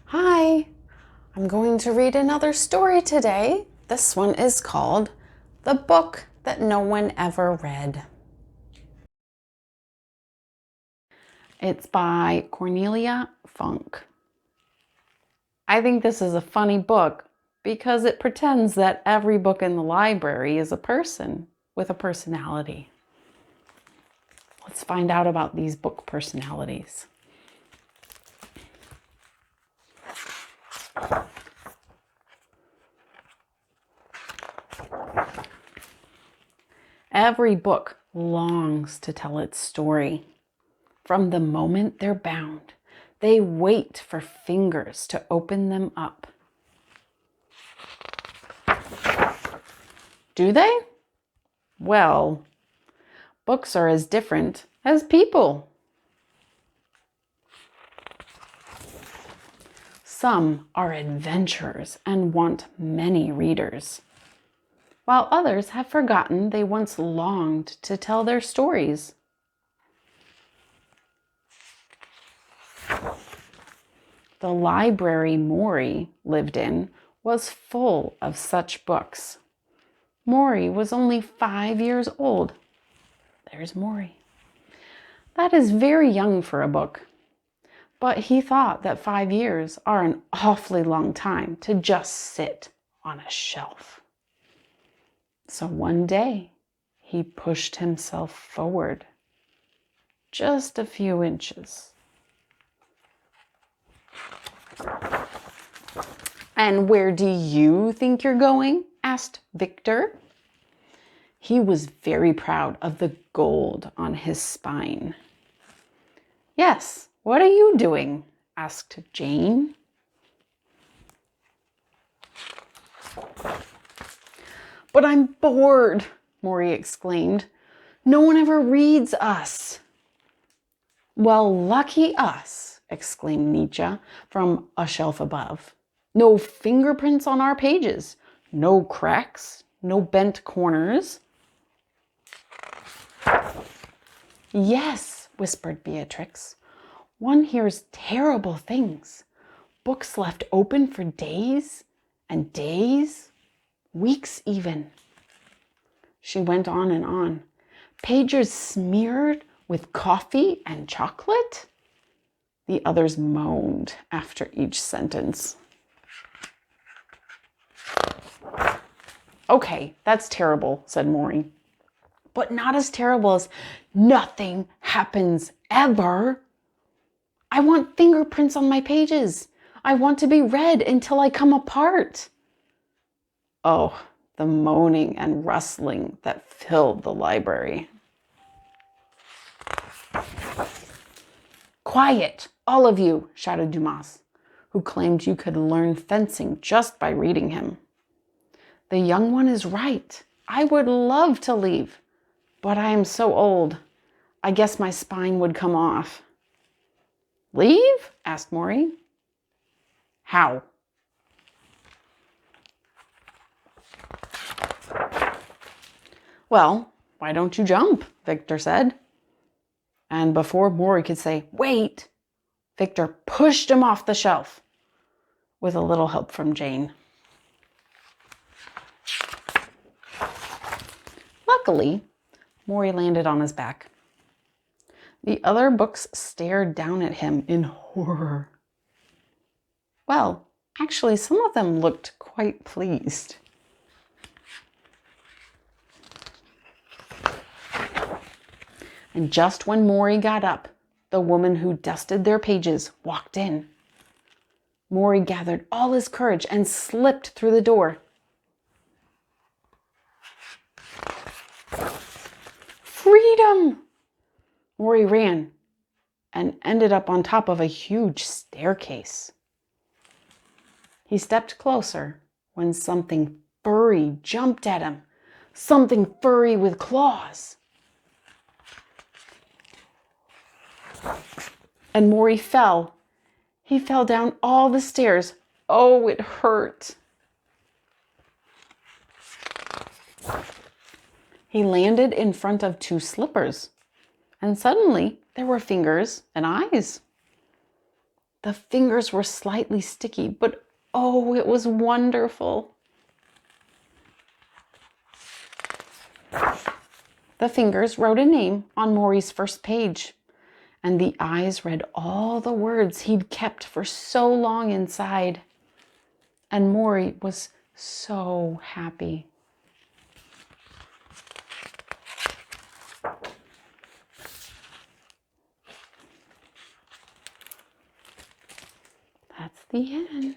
Hi, I'm going to read another story today. This one is called The Book That No One Ever Read. It's by Cornelia Funk. I think this is a funny book because it pretends that every book in the library is a person with a personality. Let's find out about these book personalities. Every book longs to tell its story. From the moment they're bound, they wait for fingers to open them up. Do they? Well, books are as different as people. Some are adventurers and want many readers, while others have forgotten they once longed to tell their stories. The library Maury lived in was full of such books. Maury was only 5 years old. There's Maury. That is very young for a book. But he thought that 5 years are an awfully long time to just sit on a shelf. So one day, he pushed himself forward just a few inches. "And where do you think you're going?" asked Victor. He was very proud of the gold on his spine. "Yes, what are you doing?" asked Jane. "But I'm bored," Maury exclaimed. "No one ever reads us." "Well, lucky us," exclaimed Nietzsche from a shelf above. "No fingerprints on our pages, no cracks, no bent corners." "Yes," whispered Beatrix. "One hears terrible things. Books left open for days and days, weeks even." She went on and on. "Pages smeared with coffee and chocolate?" The others moaned after each sentence. "Okay, that's terrible," said Maury. "But not as terrible as nothing happens ever. I want fingerprints on my pages. I want to be read until I come apart." Oh, the moaning and rustling that filled the library. "Quiet, all of you," shouted Dumas, who claimed you could learn fencing just by reading him. "The young one is right. I would love to leave, but I am so old. I guess my spine would come off." "Leave?" asked Maury. "How?" "Well, why don't you jump?" Victor said. And before Maury could say, "Wait," Victor pushed him off the shelf with a little help from Jane. Luckily, Maury landed on his back. The other books stared down at him in horror. Well, actually, some of them looked quite pleased. And just when Maury got up, the woman who dusted their pages walked in. Maury gathered all his courage and slipped through the door. Freedom! Maury ran and ended up on top of a huge staircase. He stepped closer when something furry jumped at him. Something furry with claws. And Maury fell. He fell down all the stairs. Oh, it hurt. He landed in front of 2 slippers, and suddenly there were fingers and eyes. The fingers were slightly sticky, but oh, it was wonderful. The fingers wrote a name on Maury's first page, and the eyes read all the words he'd kept for so long inside. And Maury was so happy. That's the end.